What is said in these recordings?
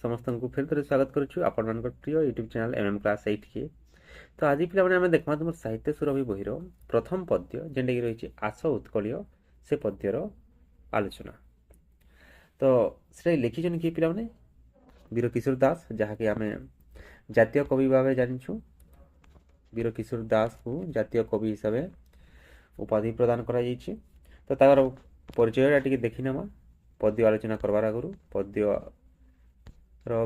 ସମସ୍ତଙ୍କୁ ଫେର ଥରେ ସ୍ୱାଗତ କରୁଛୁ ଆପଣମାନଙ୍କର ପ୍ରିୟ ୟୁଟ୍ୟୁବ୍ ଚ୍ୟାନେଲ୍ MM କ୍ଲାସ୍ 8 କେ। ତ ଆଜି ପିଲାମାନେ ଆମେ ଦେଖବା ତୁମର ସାହିତ୍ୟ ସୁରଭି ବହିର ପ୍ରଥମ ପଦ୍ୟ ଯେନ୍ଟାକି ରହିଛି ଆସ ଉତ୍କଳୀୟ ସେ ପଦ୍ୟର ଆଲୋଚନା। ତ ସେଟା ଲେଖିଛନ୍ତି କିଏ ପିଲାମାନେ? ବୀରକିଶୋର ଦାସ, ଯାହାକି ଆମେ ଜାତୀୟ କବି ଭାବେ ଜାଣିଛୁ। ବୀରକିଶୋର ଦାସକୁ ଜାତୀୟ କବି ହିସାବେ ଉପାଧି ପ୍ରଦାନ କରାଯାଇଛି। ତ ତାଙ୍କର ପରିଚୟଟା ଟିକେ ଦେଖିନେମା ପଦ୍ୟ ଆଲୋଚନା କରବାର ଆଗରୁ, ପଦ୍ୟର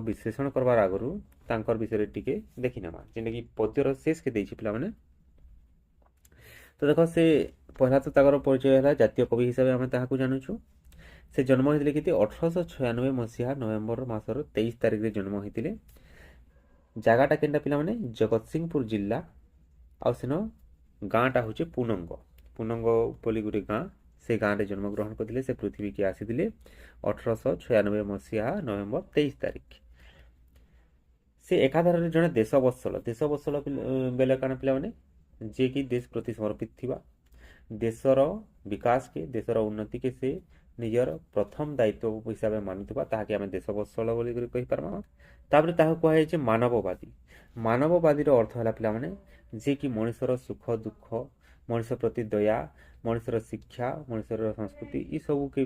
ବିଶ୍ଳେଷଣ କରବାର ଆଗରୁ ତାଙ୍କର ବିଷୟରେ ଟିକେ ଦେଖିନେମା, ଯେନ୍ଟାକି ପଦ୍ୟର ଶେଷକେ ଦେଇଛି ପିଲାମାନେ। ତ ଦେଖ, ସେ ପହିଲା ତ ତାଙ୍କର ପରିଚୟ ହେଲା ଜାତୀୟ କବି ହିସାବେ ଆମେ ତାହାକୁ ଜାଣୁଛୁ। ସେ ଜନ୍ମ ହୋଇଥିଲେ କେତେ 1896 ମସିହା ନଭେମ୍ବର ମାସର 23 ତାରିଖରେ ଜନ୍ମ ହୋଇଥିଲେ। ଜାଗାଟା କେନ୍ଟା ପିଲାମାନେ? ଜଗତସିଂହପୁର ଜିଲ୍ଲା, ଆଉ ସେନ ଗାଁଟା ହଉଛି ପୁନଙ୍ଗ ବୋଲି ଗୋଟେ ଗାଁ। ସେ ଗାଁରେ ଜନ୍ମଗ୍ରହଣ କରିଥିଲେ। ସେ ପୃଥିବୀକି ଆସିଥିଲେ 1896 ମସିହା ନଭେମ୍ବର 23 ତାରିଖ। ସେ ଏକାଧାରରେ ଜଣେ ଦେଶବତ୍ସଳ ବେଲେ କାଣା ପିଲାମାନେ? ଯିଏକି ଦେଶ ପ୍ରତି ସମର୍ପିତ ଥିବା, ଦେଶର ବିକାଶକେ, ଦେଶର ଉନ୍ନତିକେ ସେ ନିଜର ପ୍ରଥମ ଦାୟିତ୍ୱ ହିସାବେ ମାନୁଥିବା, ତାହାକେ ଆମେ ଦେଶବତ୍ସଳ ବୋଲି କହିପାରମା। ତାପରେ ତାହାକୁ କୁହାଯାଇଛି ମାନବବାଦୀ। ମାନବବାଦୀର ଅର୍ଥ ହେଲା ପିଲାମାନେ ଯିଏକି ମଣିଷର ସୁଖ ଦୁଃଖ, ମଣିଷ ପ୍ରତି ଦୟା, ମଣିଷର ଶିକ୍ଷା, ମଣିଷର ସଂସ୍କୃତି ଏସବୁକେ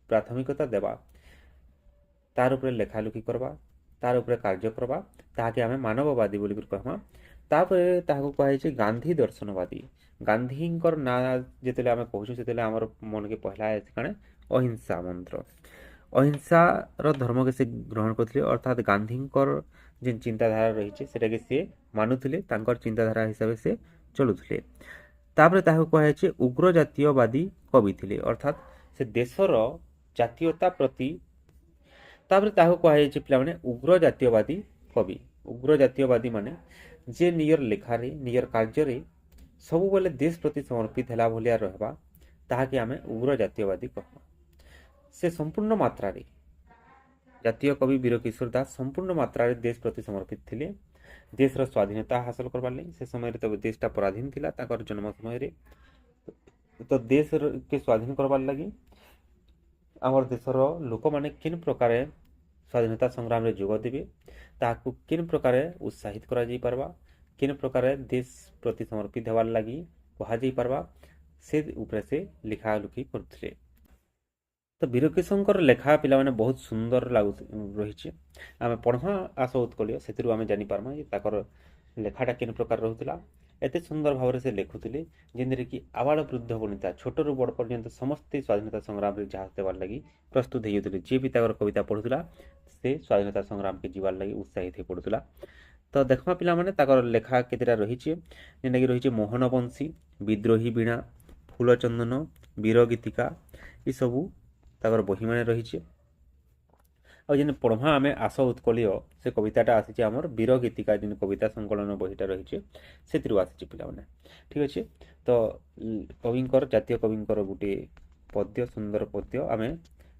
ପ୍ରାଥମିକତା ଦେବା, ତାର ଉପରେ ଲେଖାଲେଖି କରବା, ତାର ଉପରେ କାର୍ଯ୍ୟ କରବା, ତାହାକେ ଆମେ ମାନବବାଦୀ ବୋଲି କହମା। ତାପରେ ତାହାକୁ କୁହାଯାଇଛି ଗାନ୍ଧୀ ଦର୍ଶନବାଦୀ। ଗାନ୍ଧୀଙ୍କର ନାଁ ଯେତେବେଳେ ଆମେ କହୁଛୁ ସେତେବେଳେ ଆମର ମନକେ ପହଲା ଆସି କାଣା? ଅହିଂସା ମନ୍ତ୍ର। ଅହିଂସାର ଧର୍ମକେ ସେ ଗ୍ରହଣ କରିଥିଲେ, ଅର୍ଥାତ୍ ଗାନ୍ଧୀଙ୍କର ଯେନ୍ ଚିନ୍ତାଧାରା ରହିଛି ସେଟାକେ ସେ ମାନୁଥିଲେ, ତାଙ୍କର ଚିନ୍ତାଧାରା ହିସାବେ ସେ ଚଳୁଥିଲେ। ତାପରେ ତାହାକୁ କୁହାଯାଇଛି ଉଗ୍ର ଜାତୀୟବାଦୀ କବି ଥିଲେ, ଅର୍ଥାତ୍ ସେ ଦେଶର ଜାତୀୟତା ପ୍ରତି। ତାପରେ ତାହାକୁ କୁହାଯାଇଛି ପିଲାମାନେ ଉଗ୍ର ଜାତୀୟବାଦୀ କବି। ଉଗ୍ର ଜାତୀୟବାଦୀ ମାନେ ଯେ ନିଜର ଲେଖାରେ, ନିଜର କାର୍ଯ୍ୟରେ ସବୁବେଳେ ଦେଶ ପ୍ରତି ସମର୍ପିତ ହେଲା ଭଳିଆ ରହିବା, ତାହାକେ ଆମେ ଉଗ୍ର ଜାତୀୟବାଦୀ କହମା। ସେ ସମ୍ପୂର୍ଣ୍ଣ ମାତ୍ରାରେ, ଜାତୀୟ କବି ବୀରକିଶୋର ଦାସ ସମ୍ପୂର୍ଣ୍ଣ ମାତ୍ରାରେ ଦେଶ ପ୍ରତି ସମର୍ପିତ ଥିଲେ। ଦେଶର ସ୍ୱାଧୀନତା ହାସଲ କରବାର୍ ଲାଗି, ସେ ସମୟରେ ତ ଦେଶଟା ପରାଧୀନ ଥିଲା ତାଙ୍କର ଜନ୍ମ ସମୟରେ। ତ ଦେଶକେ ସ୍ୱାଧୀନ କରବାର୍ ଲାଗି ଆମର ଦେଶର ଲୋକମାନେ କେନ୍ ପ୍ରକାରେ ସ୍ୱାଧୀନତା ସଂଗ୍ରାମରେ ଯୋଗ ଦେବେ, ତାହାକୁ କେନ୍ ପ୍ରକାରେ ଉତ୍ସାହିତ କରାଯାଇ ପାରବା, କେନ୍ ପ୍ରକାରେ ଦେଶ ପ୍ରତି ସମର୍ପିତ ହେବାର୍ ଲାଗି କୁହାଯାଇ ପାରବା, ସେ ଉପରେ ସେ ଲେଖାଲୁଖି କରୁଥିଲେ। ତ ବୀରକିଶୋରଙ୍କର ଲେଖା ପିଲାମାନେ ବହୁତ ସୁନ୍ଦର ରହିଛି। ଆମେ ପଢ଼ମା ଆସ ଉତ୍କଳୀୟ, ସେଥିରୁ ଆମେ ଜାଣିପାରମା ଯେ ତାଙ୍କର ଲେଖାଟା କେନ୍ ପ୍ରକାର ରହୁଥିଲା। ଏତେ ସୁନ୍ଦର ଭାବରେ ସେ ଲେଖୁଥିଲେ, ଯେନ୍ଥିରେ କି ଆବାଳ ବୃଦ୍ଧ ବନିତା, ଛୋଟରୁ ବଡ଼ ପର୍ଯ୍ୟନ୍ତ ସମସ୍ତେ ସ୍ୱାଧୀନତା ସଂଗ୍ରାମରେ ଝାସ ଦେବାର୍ ଲାଗି ପ୍ରସ୍ତୁତ ହେଇଯାଉଥିଲେ। ଯିଏ ବି ତାଙ୍କର କବିତା ପଢ଼ୁଥିଲା ସେ ସ୍ୱାଧୀନତା ସଂଗ୍ରାମକେ ଯିବାର୍ ଲାଗି ଉତ୍ସାହିତ ହେଇ ପଡ଼ୁଥିଲା। ତ ଦେଖମା ପିଲାମାନେ ତାଙ୍କର ଲେଖା କେତେଟା ରହିଛି, ଯେନ୍ଟାକି ରହିଛି ମୋହନ ବଂଶୀ, ବିଦ୍ରୋହୀ ବୀଣା, ଫୁଲଚନ୍ଦନ, ବୀର ଗୀତିକା, ଏସବୁ ତାଙ୍କର ବହିମାନେ ରହିଛି। ଆଉ ଯେନ୍ ପଢ଼ମା ଆମେ ଆସ ଉତ୍କଳୀୟ, ସେ କବିତାଟା ଆସିଛି ଆମର ବୀର ଗୀତିକା ଯେନ୍ କବିତା ସଂକଳନ ବହିଟା ରହିଛି ସେଥିରୁ ଆସିଛି ପିଲାମାନେ। ଠିକ୍ ଅଛି। ତ କବିଙ୍କର, ଜାତୀୟ କବିଙ୍କର ଗୋଟେ ପଦ୍ୟ, ସୁନ୍ଦର ପଦ୍ୟ ଆମେ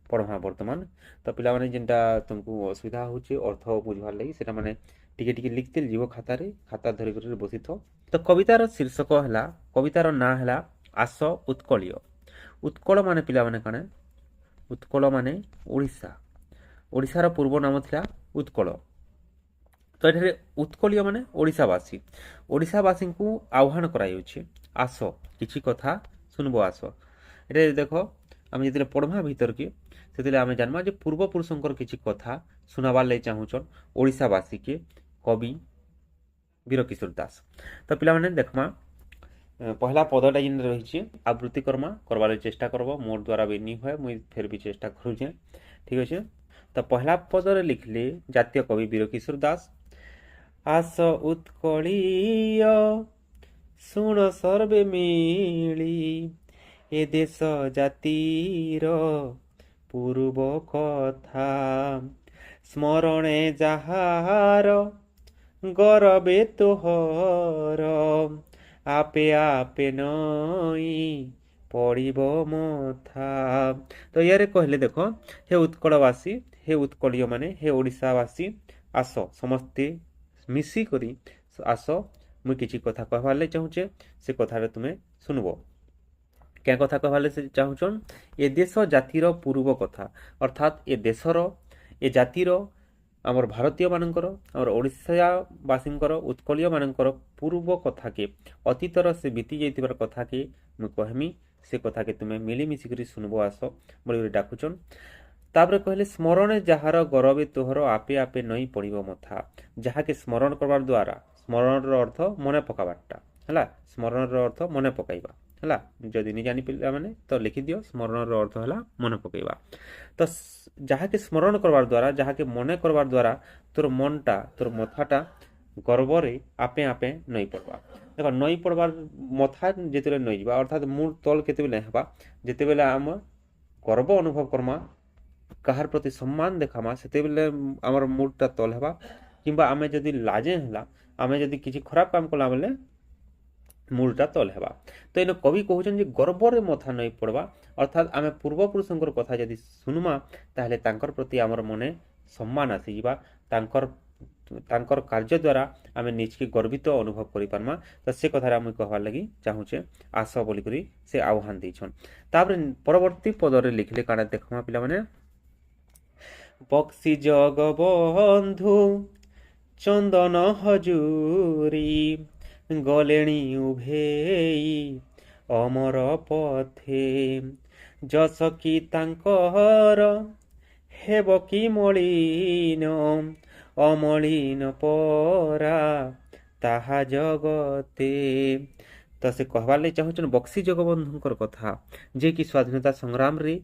ପଢ଼ମା ବର୍ତ୍ତମାନ। ତ ପିଲାମାନେ ଯେନ୍ଟା ତୁମକୁ ଅସୁବିଧା ହେଉଛି ଅର୍ଥ ବୁଝବାର୍ ଲାଗି, ସେଟା ମାନେ ଟିକେ ଟିକେ ଲିଖିଥିଲେ ଯିବ ଖାତାରେ, ଖାତା ଧରିକରି ବସିଥ। ତ କବିତାର ଶୀର୍ଷକ ହେଲା, କବିତାର ନାଁ ହେଲା ଆସ ଉତ୍କଳୀୟ। ଉତ୍କଳ ମାନେ ପିଲାମାନେ କାଣା? ଉତ୍କଳ ମାନେ ଓଡ଼ିଶା। ଓଡ଼ିଶାର ପୂର୍ବ ନାମ ଥିଲା ଉତ୍କଳ। ତ ଏଠାରେ ଉତ୍କଳୀୟ ମାନେ ଓଡ଼ିଶାବାସୀ। ଓଡ଼ିଶାବାସୀଙ୍କୁ ଆହ୍ୱାନ କରାଯାଉଛି, ଆସ କିଛି କଥା ଶୁଣବ ଆସ। ଏଠାରେ ଦେଖ, ଆମେ ଯେତେବେଳେ ପଢ଼ମା ଭିତରକେ ସେତେବେଳେ ଆମେ ଜାନମା ଯେ ପୂର୍ବପୁରୁଷଙ୍କର କିଛି କଥା ଶୁଣାବାର୍ ଲାଗି ଚାହୁଁଛନ୍ ଓଡ଼ିଶାବାସୀକେ କବି ବୀରକିଶୋର ଦାସ। ତ ପିଲାମାନେ ଦେଖମା, ପहला पदटा जेन रही आवृत्ति करवार चेष्टा करब। मोर द्वारा भी नहीं हुए, मुई फिर भी चेष्टा करुचे। ठीक अच्छे। तो पहला पदरे लिखले जातीय कवि बीरकिशोर दास। आस उत्कलीय शुण सर्वे मिली, ए देश जातिर पूर्व कथा, स्मरणे जाहार गरबे तोहर, आपे आपे नई पड़ब मथा। तो यारे कहले देख, हे उत्कलवासी, हे उत्कलीय माने, हे ओडिशावासी, आस समस्ते मिसी करी आस, मुई किछि कथा कहबार ले चाहूचे, से कथारे तुमे सुनबो। क्या कथा कहबार ले चाहूचन? ए देश जातिर पूर्व कथा, अर्थात ए देशर, ए जातिर ଆମର ଭାରତୀୟମାନଙ୍କର ଆମର ଓଡ଼ିଶାବାସୀଙ୍କର ଉତ୍କଳୀୟମାନଙ୍କର ପୂର୍ବ କଥାକେ ଅତୀତର ସେ ବିତି ଯାଇଥିବାର କଥାକେ ମୁଁ କହମି ସେ କଥାକେ ତୁମେ ମିଳିମିଶିକରି ଶୁଣବ ଆସ ବୋଲିକରି ଡାକୁଛନ୍। ତାପରେ କହିଲେ ସ୍ମରଣେ ଯାହାର ଗରବେ ତୋହର ଆପେ ଆପେ ନଈ ପଡ଼ିବ ମଥା। ଯାହାକେ ସ୍ମରଣ କରବାର ଦ୍ୱାରା ସ୍ମରଣର ଅର୍ଥ ମନେ ପକାବାରଟା ହେଲା। ସ୍ମରଣର ଅର୍ଥ ମନେ ପକାଇବା ହେଲା। ଯଦି ନି ଜାଣି ପିଲାମାନେ ତ ଲେଖିଦିଅ ସ୍ମରଣର ଅର୍ଥ ହେଲା ମନେ ପକାଇବା। ତ ଯାହାକେ ସ୍ମରଣ କରବାର ଦ୍ୱାରା ଯାହାକେ ମନେ କରବାର ଦ୍ୱାରା ତୋର ମନଟା ତୋର ମଥାଟା ଗର୍ବରେ ଆପେ ଆପେ ନଈ ପଡ଼ବା। ଦେଖ ନଈ ପଡ଼ବାର ମଥା ଯେତେବେଳେ ନଈ ଯିବା ଅର୍ଥାତ୍ ମୁଡ଼ ତଳ କେତେବେଳେ ହେବା ଯେତେବେଳେ ଆମେ ଗର୍ବ ଅନୁଭବ କର୍ମା କାହାର ପ୍ରତି ସମ୍ମାନ ଦେଖାମା ସେତେବେଳେ ଆମର ମୁଡ଼ଟା ତଲ ହେବା। କିମ୍ବା ଆମେ ଯଦି ଲାଜେ ହେଲା ଆମେ ଯଦି କିଛି ଖରାପ କାମ କଲା ବେଲେ ମୁଡ଼ଟା ତଲ ହେବା। ତ ଏନ କବି କହୁଛନ୍ତି ଯେ ଗର୍ବରେ ମଥା ନଈ ପଡ଼ବା ଅର୍ଥାତ୍ ଆମେ ପୂର୍ବପୁରୁଷଙ୍କର କଥା ଯଦି ଶୁଣମା ତାହେଲେ ତାଙ୍କର ପ୍ରତି ଆମର ମନେ ସମ୍ମାନ ଆସିଯିବା। ତାଙ୍କର କାର୍ଯ୍ୟ ଦ୍ୱାରା ଆମେ ନିଜକେ ଗର୍ବିତ ଅନୁଭବ କରିପାରମା। ତ ସେ କଥାରେ ଆମେ କହିବାର ଲାଗି ଚାହୁଁଛେ ଆସ ବୋଲିକରି ସେ ଆହ୍ୱାନ ଦେଇଛନ୍। ତାପରେ ପରବର୍ତ୍ତୀ ପଦରେ ଲେଖିଲେ କାଣା ଦେଖମା ପିଲାମାନେ ବକ୍ସି ଜଗବନ୍ଧୁ ଚନ୍ଦନ ହଜୁରୀ ଗଲେଣି ଉଭେଇ ଅମର ପଥେ ଯଶ କି ତାଙ୍କର ହେବ କି ମଳିନ ଅମଳିନ ପରା ତାହା ଜଗତେ। ତ ସେ କହିବାର ଲାଗି ଚାହୁଁଛନ୍ ବକ୍ସି ଜଗବନ୍ଧୁଙ୍କର କଥା ଯେ କି ସ୍ୱାଧୀନତା ସଂଗ୍ରାମରେ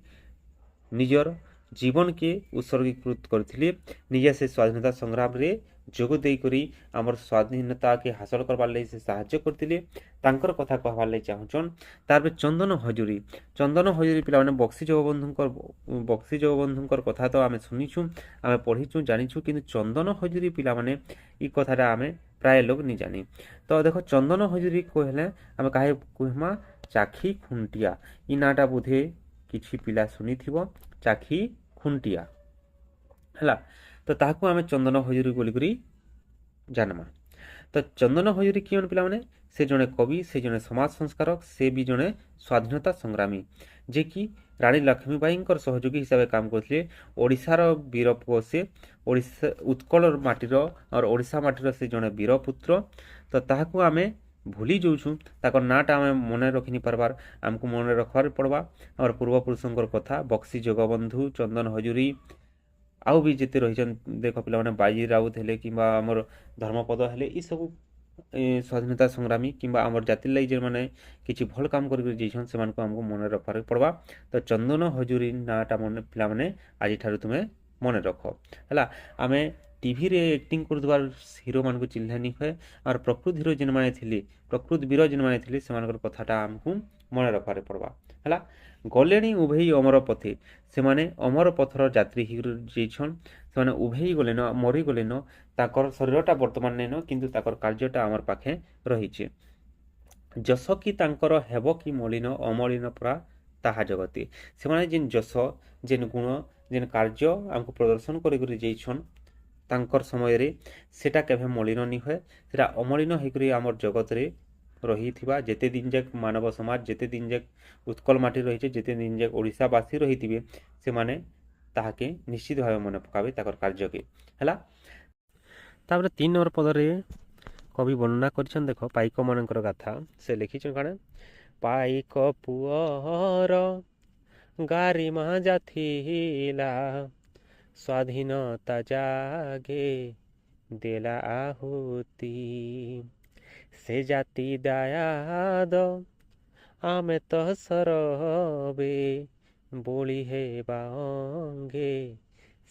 ନିଜର ଜୀବନକେ ଉତ୍ସର୍ଗୀକୃତ କରିଥିଲେ। ନିଜେ ସେ ସ୍ୱାଧୀନତା ସଂଗ୍ରାମରେ ଯୋଗ ଦେଇକରି ଆମର ସ୍ୱାଧୀନତାକେ ହାସଲ କରବାର୍ ଲାଗି ସେ ସାହାଯ୍ୟ କରିଥିଲେ। ତାଙ୍କର କଥା କହିବାର ଲାଗି ଚାହୁଁଛନ୍। ତାପରେ ଚନ୍ଦନ ହଜୁରୀ ପିଲାମାନେ ବକ୍ସି ଜଗବନ୍ଧୁଙ୍କର କଥା ତ ଆମେ ଶୁଣିଛୁ ଆମେ ପଢ଼ିଛୁ ଜାଣିଛୁ କିନ୍ତୁ ଚନ୍ଦନ ହଜୁରୀ ପିଲାମାନେ ଇ କଥାଟା ଆମେ ପ୍ରାୟ ଲୋକ ନି ଜାନି। ତ ଦେଖ ଚନ୍ଦନ ହଜୁରୀ କହିଲେ ଆମେ କାहे କହମା ଚାଖି ଖୁଣ୍ଟିଆ। ଇ ନାଁଟା ବୋଧେ କିଛି ପିଲା ଶୁଣିଥିବ ଚାଖି ଖୁଣ୍ଟିଆ ହେଲା। ତ ତାହାକୁ ଆମେ ଚନ୍ଦନ ହଜୁରୀ ବୋଲିକରି ଜାନମା। ତ ଚନ୍ଦନ ହଜୁରୀ କିଏ ପିଲାମାନେ ସେ ଜଣେ କବି ସେ ଜଣେ ସମାଜ ସଂସ୍କାରକ ସେ ବି ଜଣେ ସ୍ୱାଧୀନତା ସଂଗ୍ରାମୀ ଯେ କି ରାଣୀ ଲକ୍ଷ୍ମୀବାଈଙ୍କର ସହଯୋଗୀ ହିସାବରେ କାମ କରୁଥିଲେ। ଓଡ଼ିଶାର ବୀର ପୁଅ ସେ ଓଡ଼ିଶା ଉତ୍କଳ ମାଟିର ଆଉ ଓଡ଼ିଶା ମାଟିର ସେ ଜଣେ ବୀର ପୁତ୍ର। ତ ତାହାକୁ ଆମେ ଭୁଲି ଯାଉଛୁ ତାଙ୍କର ନାଁଟା ଆମେ ମନେ ରଖିନି ପାରବାର ଆମକୁ ମନେ ରଖବାର ପଡ଼ବା ଆମର ପୂର୍ବପୁରୁଷଙ୍କର କଥା ବକ୍ସି ଜଗବନ୍ଧୁ ଚନ୍ଦନ ହଜୁରୀ ଆଉ ବି ଯେତେ ରହିଛନ୍ ଦେଖ ପିଲାମାନେ ବାଜି ରାଉତ ହେଲେ କିମ୍ବା ଆମର ଧର୍ମପଦ ହେଲେ ଏସବୁ ସ୍ୱାଧୀନତା ସଂଗ୍ରାମୀ କିମ୍ବା ଆମର ଜାତିର ଲାଗି ଯେମାନେ କିଛି ଭଲ କାମ କରିକି ଯାଇଛନ୍ ସେମାନଙ୍କୁ ଆମକୁ ମନେ ରଖବାର୍ ପଡ଼ବା। ତ ଚନ୍ଦନ ହଜୁରୀ ନାଁଟା ମନେ ପିଲାମାନେ ଆଜିଠାରୁ ତୁମେ ମନେ ରଖ ହେଲା। ଆମେ ଟିଭିରେ ଆକ୍ଟିଂ କରୁଥିବା ହିରୋମାନଙ୍କୁ ଚିହ୍ନିନି ହୁଏ আর ପ୍ରକୃତ ହିରୋ ଯେନ୍ମାନେ ଥିଲେ ପ୍ରକୃତ ବୀର ଯେନ୍ମାନେ ଥିଲେ ସେମାନଙ୍କର କଥାଟା ଆମକୁ ମନେ ରଖବାରେ ପଡ଼ବା ହେଲା। ଗଲେଣି ଉଭେଇ ଅମର ପଥେ ସେମାନେ ଅମର ପଥର ଯାତ୍ରୀ ଯାଇଛନ୍ ସେମାନେ ଉଭେଇ ଗଲେନ ମରିଗଲେନ ତାଙ୍କର ଶରୀରଟା ବର୍ତ୍ତମାନ ନେନ କିନ୍ତୁ ତାଙ୍କର କାର୍ଯ୍ୟଟା ଆମର ପାଖେ ରହିଛି। ଯଶ କି ତାଙ୍କର ହେବ କି ମଳିନ ଅମଳିନ ପରା ତାହା ଜଗତେ ସେମାନେ ଯେନ୍ ଯଶ ଯେନ୍ ଗୁଣ ଯେନ୍ କାର୍ଯ୍ୟ ଆମକୁ ପ୍ରଦର୍ଶନ କରିକରି ଯାଇଛନ୍ ତାଙ୍କର ସମୟରେ ସେଟା କେବେ ମଳିନ ନି ହୁଏ ସେଟା ଅମଳିନ ହେଇକରି ଆମର ଜଗତରେ ରହିଥିବା ଯେତେ ଦିନ ଯାକ ମାନବ ସମାଜ ଯେତେ ଦିନ ଯାକ ଉତ୍କଳ ମାଟି ରହିଛେ ଯେତେ ଦିନ ଯାକ ଓଡ଼ିଶାବାସୀ ରହିଥିବେ ସେମାନେ ତାହାକେ ନିଶ୍ଚିତ ଭାବେ ମନେ ପକାବେ ତାଙ୍କର କାର୍ଯ୍ୟକେ ହେଲା। ତାପରେ 3 ନମ୍ବର ପଦରେ କବି ବର୍ଣ୍ଣନା କରିଛନ୍ତି ଦେଖ ପାଇକ ମାନଙ୍କର କଥା ସେ ଲେଖିଛନ୍ କାଣା ପାଇକ ପୁଅର ଗାରିମା ଜାଥିଲା ସ୍ୱାଧୀନତା ଜାଗେ ଦେଲା ଆହୁତି ସେ ଜାତି ଦାୟାଦ ଆମେ ତ ସରବେ ବୋଳି ହେବା ଅଙ୍ଗେ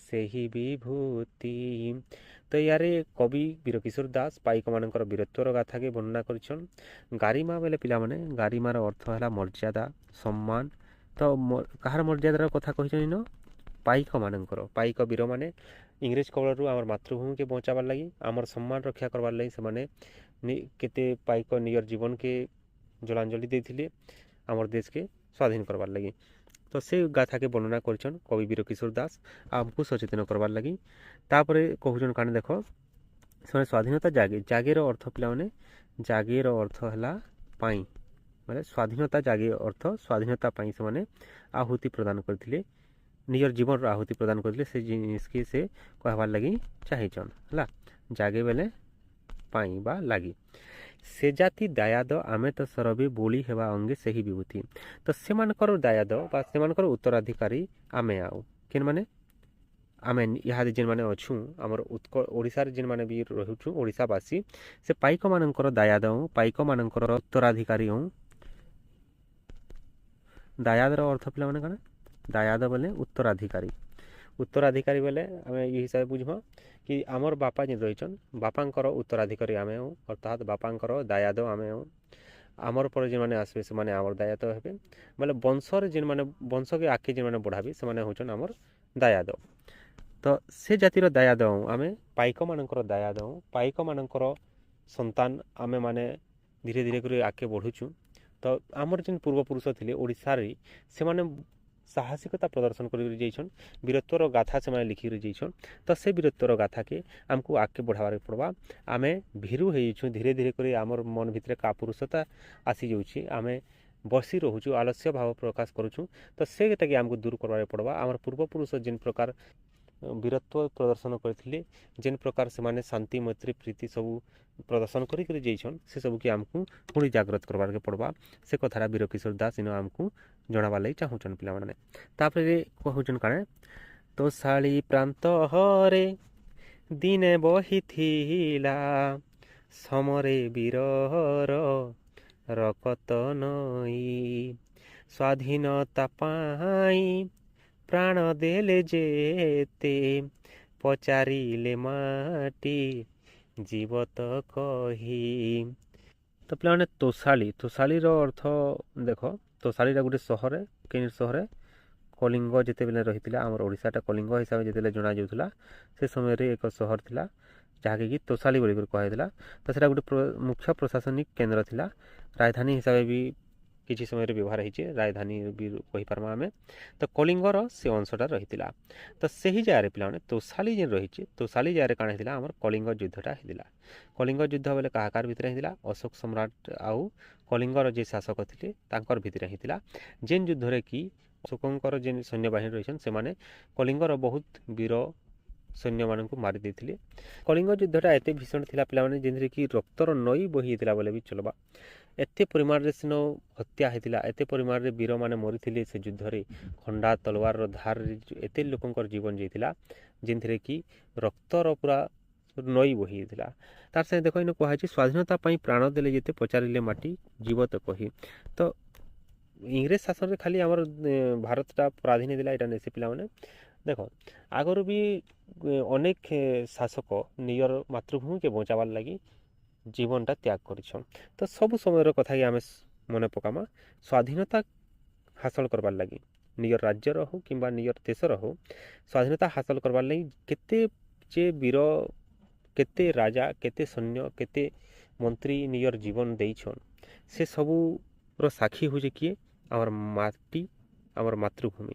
ସେହି ବିଭୂତି। ତ ୟାରେ କବି ବୀରକିଶୋର ଦାସ ପାଇକମାନଙ୍କର ବୀରତ୍ୱର ଗାଥାକେ ବର୍ଣ୍ଣନା କରିଛନ୍। ଗାରିମା ବେଲେ ପିଲାମାନେ ଗାରିମାର ଅର୍ଥ ହେଲା ମର୍ଯ୍ୟାଦା ସମ୍ମାନ। ତ କାହାର ମର୍ଯ୍ୟାଦାର କଥା କହିଛନ୍ତି ନ ପାଇକମାନଙ୍କର ପାଇକ ବୀରମାନେ ଇଂରେଜ କବଳରୁ ଆମର ମାତୃଭୂମିକେ ବଞ୍ଚାବାର ଲାଗି ଆମର ସମ୍ମାନ ରକ୍ଷା କରବାର୍ ଲାଗି ସେମାନେ କେତେ ପାଇକ ନିଜର ଜୀବନକେ ଜଳାଞ୍ଜଳି ଦେଇଥିଲେ ଆମର ଦେଶକେ ସ୍ୱାଧୀନ କରବାର୍ ଲାଗି। ତ ସେ ଗାଥାକେ ବର୍ଣ୍ଣନା କରିଛନ୍ କବି ବୀରକିଶୋର ଦାସ ଆମକୁ ସଚେତନ କରବାର୍ ଲାଗି। ତାପରେ କହୁଛନ୍ କାଣା ଦେଖ ସେମାନେ ସ୍ୱାଧୀନତା ଜାଗେର ଅର୍ଥ ପିଲାମାନେ ଜାଗେର ଅର୍ଥ ହେଲା ପାଇଁ ମାନେ ସ୍ୱାଧୀନତା ଜାଗେ ଅର୍ଥ ସ୍ୱାଧୀନତା ପାଇଁ ସେମାନେ ଆହୁତି ପ୍ରଦାନ କରିଥିଲେ ନିଜର ଜୀବନର ଆହୁତି ପ୍ରଦାନ କରିଥିଲେ ସେ ଜିନିଷକେ ସେ କହିବାର୍ ଲାଗି ଚାହିଁଛନ୍ ହେଲା। ଜାଗେ ବେଲେ ପାଇଁ ବା ଲାଗି ସେ ଜାତି ଦାୟାଦ ଆମେ ତ ସରବି ବୋଳି ହେବା ଅଙ୍ଗେ ସେହି ବିଭୂତି। ତ ସେମାନଙ୍କର ଦାୟାଦ ବା ସେମାନଙ୍କର ଉତ୍ତରାଧିକାରୀ ଆମେ ଆଉ କେନ୍ ମାନେ ଆମେ ଇହାଦେ ଯେନ୍ମାନେ ଅଛୁଁ ଆମର ଓଡ଼ିଶାରେ ଯେନ୍ମାନେ ବି ରହୁଛୁଁ ଓଡ଼ିଶାବାସୀ ସେ ପାଇକମାନଙ୍କର ଦାୟାଦ ହଉଁ ପାଇକମାନଙ୍କର ଉତ୍ତରାଧିକାରୀ ହଉଁ। ଦାୟାଦର ଅର୍ଥ ପିଲାମାନେ କାଣା ଦାୟାଦ ବୋଲେ ଉତ୍ତରାଧିକାରୀ। ଉତ୍ତରାଧିକାରୀ ବେଲେ ଆମେ ଇ ହିସାବରେ ବୁଝିମା କି ଆମର ବାପା ଯେନ୍ ରହିଛନ୍ ବାପାଙ୍କର ଉତ୍ତରାଧିକାରୀ ଆମେ ହଉଁ ଅର୍ଥାତ୍ ବାପାଙ୍କର ଦାୟାଦ ଆମେ ହଉଁ। ଆମର ପରେ ଯେନ୍ମାନେ ଆସିବେ ସେମାନେ ଆମର ଦାୟାଦ ହେବେ ବୋଲେ ବଂଶରେ ଯେନ୍ମାନେ ବଂଶକେ ଆଗ୍କେ ଯେନ୍ମାନେ ବଢ଼ାବେ ସେମାନେ ହେଉଛନ୍ ଆମର ଦାୟାଦ। ତ ସେ ଜାତିର ଦାୟାଦ ହଉଁ ଆମେ ପାଇକମାନଙ୍କର ଦାୟାଦ ହଉଁ ପାଇକମାନଙ୍କର ସନ୍ତାନ ଆମେମାନେ ଧୀରେ ଧୀରେ କରି ଆଗ୍କେ ବଢ଼ୁଛୁଁ। ତ ଆମର ଯେନ୍ ପୂର୍ବପୁରୁଷ ଥିଲେ ଓଡ଼ିଶାରେ ସେମାନେ ସାହସିକତା ପ୍ରଦର୍ଶନ କରିକି ଯାଇଛନ୍ ବୀରତ୍ୱର ଗାଥା ସେମାନେ ଲିଖିକରି ଯାଇଛନ୍। ତ ସେ ବୀରତ୍ୱର ଗାଥାକେ ଆମକୁ ଆଗ୍କେ ବଢ଼ାବାକେ ପଡ଼୍ବା। ଆମେ ଭୀରୁ ହେଇଯାଇଛୁଁ ଧୀରେ ଧୀରେ କରି ଆମର୍ ମନ ଭିତରେ କାପୁରୁଷତା ଆସିଯାଉଛି ଆମେ ବସି ରହୁଛୁ ଆଲସ୍ୟ ଭାବ ପ୍ରକାଶ କରୁଛୁଁ। ତ ସେଟାକେ ଆମକୁ ଦୂର କରବାକେ ପଡ଼୍ବା। ଆମର ପୂର୍ବପୁରୁଷ ଯେନ୍ ପ୍ରକାର ବୀରତ୍ୱ ପ୍ରଦର୍ଶନ କରିଥିଲେ ଯେନ୍ ପ୍ରକାର ସେମାନେ ଶାନ୍ତି ମୈତ୍ରୀ ପ୍ରୀତି ସବୁ ପ୍ରଦର୍ଶନ କରିକରି ଯାଇଛନ୍ ସେ ସବୁକେ ଆମକୁ ପୁଣି ଜାଗ୍ରତ କରବାକେ ପଡ଼୍ବା। ସେ କଥାଟା ବୀରକିଶୋର ଦାସ ଇନ ଆମକୁ ଜଣାବାର୍ ଲାଗି ଚାହୁଁଛନ୍ ପିଲାମାନେ। ତାପରେ କହୁଛନ୍ କାଣା ତୋଷାଳୀ ପ୍ରାନ୍ତ ହରେ ଦିନେ ବହିଥିଲା ସମରେ ବୀରର ରକତ ନଈ ସ୍ୱାଧୀନତା ପାଇଁ ପ୍ରାଣ ଦେଲେ ଯେତେ ପଚାରିଲେ ମାଟି ଜୀବତ କହି। ତ ପିଲାମାନେ ତୋଷାଳୀର ଅର୍ଥ ଦେଖ ତୋଷାଳୀଟା ଗୋଟେ ସହରେ କେନ୍ ସହରେ କଳିଙ୍ଗ ଯେତେବେଳେ ରହିଥିଲା ଆମର ଓଡ଼ିଶାଟା କଳିଙ୍ଗ ହିସାବରେ ଯେତେବେଳେ ଜଣାଯାଉଥିଲା ସେ ସମୟରେ ଏକ ସହର ଥିଲା ଯାହାକି କି ତୋଷାଳୀ ବୋଲିକରି କୁହାଯାଇଥିଲା। ତ ସେଇଟା ଗୋଟେ ମୁଖ୍ୟ ପ୍ରଶାସନିକ କେନ୍ଦ୍ର ଥିଲା ରାଜଧାନୀ ହିସାବରେ ବି କିଛି ସମୟରେ ବ୍ୟବହାର ହେଇଛେ ରାଜଧାନୀ ବି କହିପାର୍ମା ଆମେ। ତ କଳିଙ୍ଗର ସେ ଅଂଶଟା ରହିଥିଲା। ତ ସେହି ଜାଗାରେ ପିଲାମାନେ ତୋଷାଳୀ ଯେନ୍ ରହିଛେ ତୋଷାଳୀ ଜାଗାରେ କାଣା ହେଇଥିଲା ଆମର କଳିଙ୍ଗ ଯୁଦ୍ଧଟା ହେଇଥିଲା। କଳିଙ୍ଗ ଯୁଦ୍ଧ ବେଲେ କାହାକାର ଭିତରେ ହେଇଥିଲା ଅଶୋକ ସମ୍ରାଟ ଆଉ କଳିଙ୍ଗର ଯେ ଶାସକ ଥିଲେ ତାଙ୍କର ଭିତରେ ହେଇଥିଲା ଯେନ୍ ଯୁଦ୍ଧରେ କି ଅଶୋକଙ୍କର ଯେନ୍ ସୈନ୍ୟବାହିନୀ ରହିଛନ୍ ସେମାନେ କଳିଙ୍ଗର ବହୁତ ବୀର ସୈନ୍ୟମାନଙ୍କୁ ମାରି ଦେଇଥିଲେ। କଳିଙ୍ଗ ଯୁଦ୍ଧଟା ଏତେ ଭୀଷଣ ଥିଲା ପିଲାମାନେ ଯେନ୍ଥିରେ କି ରକ୍ତର ନଈ ବହି ହେଇଥିଲା ବୋଲେ ବି ଚଲ୍ବା। ଏତେ ପରିମାଣରେ ସେନ ହତ୍ୟା ହେଇଥିଲା ଏତେ ପରିମାଣରେ ବୀରମାନେ ମରିଥିଲେ ସେ ଯୁଦ୍ଧରେ ଖଣ୍ଡା ତଲୱାରର ଧାରରେ ଏତେ ଲୋକଙ୍କର ଜୀବନ ଯାଇଥିଲା ଯେନ୍ଥିରେ କି ରକ୍ତର ପୁରା ନଈ ବହି ହେଇଥିଲା। ତାର୍ ସାଙ୍ଗେ ଦେଖ ଇନ କୁହାଯାଇଛି ସ୍ୱାଧୀନତା ପାଇଁ ପ୍ରାଣ ଦେଲେ ଯେତେ ପଚାରିଲେ ମାଟି ଜୀବତ କହି। ତ ଇଂରେଜ ଶାସନରେ ଖାଲି ଆମର ଭାରତଟା ପରାଧୀନ ହେଇଥିଲା ଏଇଟା ନେଇ ସେ ପିଲାମାନେ ଦେଖ ଆଗରୁ ବି ଅନେକ ଶାସକ ନିଜର ମାତୃଭୂମିକେ ବଞ୍ଚାବାର୍ ଲାଗି ଜୀବନଟା ତ୍ୟାଗ କରିଛନ୍। ତ ସବୁ ସମୟର କଥାକେ ଆମେ ମନେ ପକାମା ସ୍ୱାଧୀନତା ହାସଲ କରବାର୍ ଲାଗି ନିଜର ରାଜ୍ୟର ହଉ କିମ୍ବା ନିଜର ଦେଶର ହଉ ସ୍ୱାଧୀନତା ହାସଲ କରବାର୍ ଲାଗି କେତେ ଯେ ବୀର କେତେ ରାଜା କେତେ ସୈନ୍ୟ କେତେ ମନ୍ତ୍ରୀ ନିଜର ଜୀବନ ଦେଇଛନ୍ ସେ ସବୁର ସାକ୍ଷୀ ହଉଛେ କିଏ ଆମର ମାଟି ଆମର ମାତୃଭୂମି।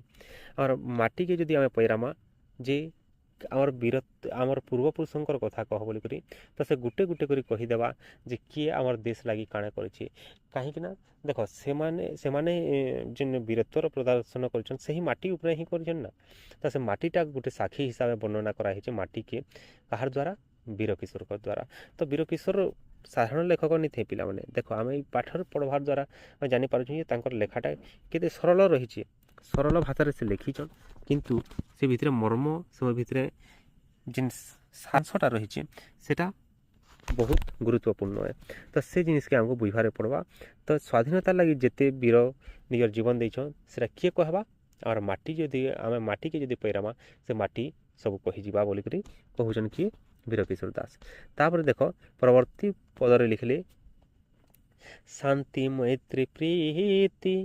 ଆମର ମାଟିକେ ଯଦି ଆମେ ପଇରାମା ଯେ ଆମର ଆମର ପୂର୍ବପୁରୁଷଙ୍କର କଥା କହ ବୋଲିକରି ତ ସେ ଗୁଟେ ଗୁଟେ କରି କହିଦେବା ଯେ କିଏ ଆମର ଦେଶ ଲାଗି କାଣା କରିଛି। କାହିଁକିନା ଦେଖ ସେମାନେ ଯେନ୍ ବୀରତ୍ୱର ପ୍ରଦର୍ଶନ କରିଛନ୍ ସେହି ମାଟି ଉପରେ ହିଁ କରିଛନ୍ ନା। ତ ସେ ମାଟିଟା ଗୋଟେ ସାକ୍ଷୀ ହିସାବରେ ବର୍ଣ୍ଣନା କରାହେଇଛି ମାଟିକେ କାହାର ଦ୍ୱାରା ବୀରକିଶୋରଙ୍କ ଦ୍ୱାରା। ତ ବୀରକିଶୋର ସାଧାରଣ ଲେଖକ ନି ଥାଏ ପିଲାମାନେ ଦେଖ ଆମେ ଏଇ ପାଠରେ ପଢ଼ବାର୍ ଦ୍ୱାରା ଆମେ ଜାଣିପାରୁଛୁ ଯେ ତାଙ୍କର ଲେଖାଟା କେତେ ସରଳ ରହିଛି ସରଳ ଭାଷାରେ ସେ ଲେଖିଛନ୍ କିନ୍ତୁ ସେ ଭିତରେ ମର୍ମ ସେ ଭିତରେ ଯେନ୍ ସାଂସଟା ରହିଛି ସେଟା ବହୁତ ଗୁରୁତ୍ୱପୂର୍ଣ୍ଣ ଏ। ତ ସେ ଜିନିଷକେ ଆମକୁ ବୁଝବାରେ ପଡ଼ବା। ତ ସ୍ୱାଧୀନତା ଲାଗି ଯେତେ ବୀର ନିଜର ଜୀବନ ଦେଇଛନ୍ ସେଟା କିଏ କହେବା ଆମର ମାଟି ଯଦି ଆମେ ମାଟିକେ ଯଦି ପଇରାମା ସେ ମାଟି ସବୁ କହିଯିବା ବୋଲିକରି କହୁଛନ୍ କିଏ ବୀରକିଶୋର ଦାସ। ତାପରେ ଦେଖ ପରବର୍ତ୍ତୀ ପଦରେ ଲିଖିଲେ ଶାନ୍ତି ମୈତ୍ରୀ ପ୍ରୀତି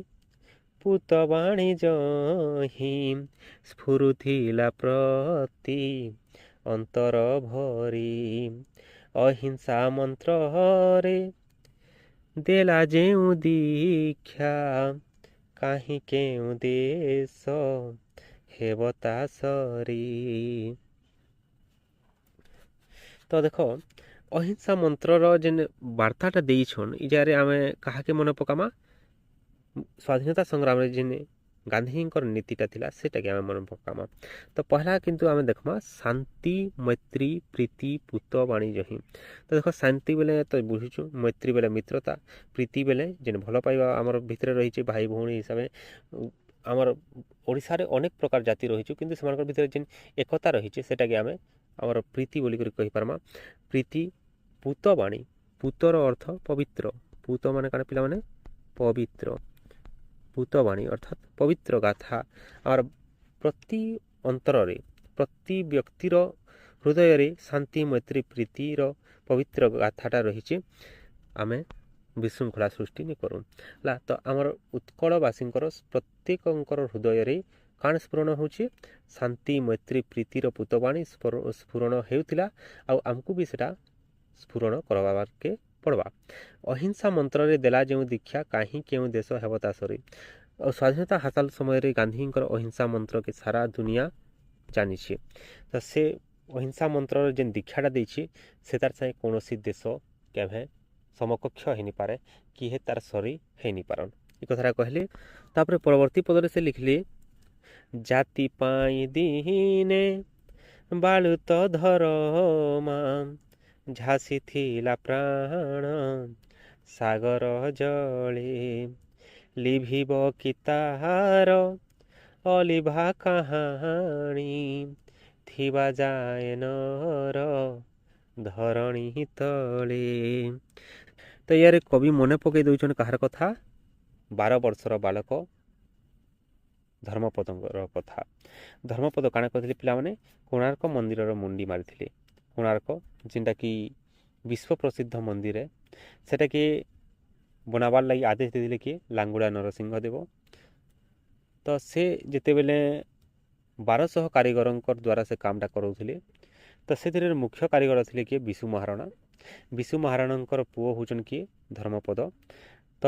ପୁତ ବାଣିଜ୍ୟ ସ୍ଫୁରୁଥିଲା ପ୍ରତି ଅନ୍ତର ଭରି ଅହିଂସା ମନ୍ତ୍ରରେ ଦେଲା ଯେଉଁ ଦୀକ୍ଷା କାହିଁ କେଉଁ ଦେଶ ହେବ ତା ସରି। ତ ଦେଖ ଅହିଂସା ମନ୍ତ୍ରର ଯେନ୍ ବାର୍ତ୍ତାଟା ଦେଇଛନ୍ ଇ ଜାଗାରେ ଆମେ କାହାକେ ମନେ ପକାମା ସ୍ୱାଧୀନତା ସଂଗ୍ରାମରେ ଯେନ୍ ଗାନ୍ଧୀଙ୍କର ନୀତିଟା ଥିଲା ସେଟାକେ ଆମେ ମନେ ପକାମା। ତ ପହଲା କିନ୍ତୁ ଆମେ ଦେଖମା ଶାନ୍ତି ମୈତ୍ରୀ ପ୍ରୀତି ପୂତ ବାଣୀ ଜହିଁ। ତ ଦେଖ ଶାନ୍ତି ବେଲେ ତ ବୁଝୁଛୁ, ମୈତ୍ରୀ ବେଲେ ମିତ୍ରତା, ପ୍ରୀତି ବେଲେ ଯେନ୍ ଭଲ ପାଇବା ଆମର ଭିତରେ ରହିଛି ଭାଇ ଭଉଣୀ ହିସାବରେ। ଆମର ଓଡ଼ିଶାରେ ଅନେକ ପ୍ରକାର ଜାତି ରହିଛୁ, କିନ୍ତୁ ସେମାନଙ୍କ ଭିତରେ ଯେନ୍ ଏକତା ରହିଛି ସେଟାକେ ଆମେ ଆମର ପ୍ରୀତି ବୋଲିକରି କହିପାରମା। ପ୍ରୀତି ପୂତ ବାଣୀ, ପୂତର ଅର୍ଥ ପବିତ୍ର, ପୂତ ମାନେ କାଣା ପିଲାମାନେ ପବିତ୍ର, ପୂତବାଣୀ ଅର୍ଥାତ୍ ପବିତ୍ର ଗାଥା। ଆମର ପ୍ରତି ଅନ୍ତରରେ ପ୍ରତି ବ୍ୟକ୍ତିର ହୃଦୟରେ ଶାନ୍ତି ମୈତ୍ରୀ ପ୍ରୀତିର ପବିତ୍ର ଗାଥାଟା ରହିଛି। ଆମେ ବିଶୃଙ୍ଖଳା ସୃଷ୍ଟି ନି କରୁ ହେଲା। ତ ଆମର ଉତ୍କଳବାସୀଙ୍କର ପ୍ରତ୍ୟେକଙ୍କର ହୃଦୟରେ କାଣ ସ୍ଫୁରଣ ହେଉଛି? ଶାନ୍ତି ମୈତ୍ରୀ ପ୍ରୀତିର ପୂତବାଣୀ ସ୍ଫୁରଣ ହେଉଥିଲା। ଆଉ ଆମକୁ ବି ସେଟା ସ୍ଫୁରଣ କରବାକେ ପଡ଼ବା। ଅହିଂସା ମନ୍ତ୍ରରେ ଦେଲା ଯେଉଁ ଦୀକ୍ଷା, କାହିଁ କେଉଁ ଦେଶ ହେବ ତା ସରି। ଆଉ ସ୍ୱାଧୀନତା ହାସଲ ସମୟରେ ଗାନ୍ଧୀଙ୍କର ଅହିଂସା ମନ୍ତ୍ରକେ ସାରା ଦୁନିଆ ଜାଣିଛି। ତ ସେ ଅହିଂସା ମନ୍ତ୍ରର ଯେନ୍ ଦୀକ୍ଷାଟା ଦେଇଛି ସେତାର ସାଙ୍ଗେ କୌଣସି ଦେଶ କେଭେ ସମକକ୍ଷ ହେଇନିପାରେ, କିଏ ତାର ସରି ହେଇନିପାରନ୍। ଏ କଥାଟା କହିଲେ ତାପରେ ପରବର୍ତ୍ତୀ ପଦରେ ସେ ଲେଖିଲେ, ଜାତି ପାଇଁ ଦିନେ ବାଳୁତ ଧରମା, ଝାସି ଥିଲା ପ୍ରାଣ ସାଗର ଜଳେ, ଲିଭିବ କି ତାହାର ଅଲିଭା କାହାଣୀ, ଥିବା ଯାଏ ନର ଧରଣୀ ତଳେ। ତ ୟାରେ କବି ମନେ ପକାଇ ଦେଉଛନ୍ କାହାର କଥା? 12 ବର୍ଷର ବାଳକ ଧର୍ମପଦଙ୍କର କଥା। ଧର୍ମପଦ କାଣା କରିଥିଲେ ପିଲାମାନେ? କୋଣାର୍କ ମନ୍ଦିରର ମୁଣ୍ଡି ମାରିଥିଲେ। କୋଣାର୍କ ଯେନ୍ଟାକି ବିଶ୍ୱ ପ୍ରସିଦ୍ଧ ମନ୍ଦିର, ସେଟାକେ ବନାବାର୍ ଲାଗି ଆଦେଶ ଦେଇଥିଲେ କିଏ? ଲାଙ୍ଗୁଳା ନରସିଂହ ଦେବ। ତ ସେ ଯେତେବେଲେ 1200 କାରିଗରଙ୍କର ଦ୍ୱାରା ସେ କାମଟା କରାଉଥିଲେ, ତ ସେଥିରେ ମୁଖ୍ୟ କାରିଗର ଥିଲେ କିଏ? ବିଶୁ ମହାରଣା। ବିଶୁ ମହାରଣାଙ୍କର ପୁଅ ହେଉଛନ୍ କିଏ? ଧର୍ମପଦ। ତ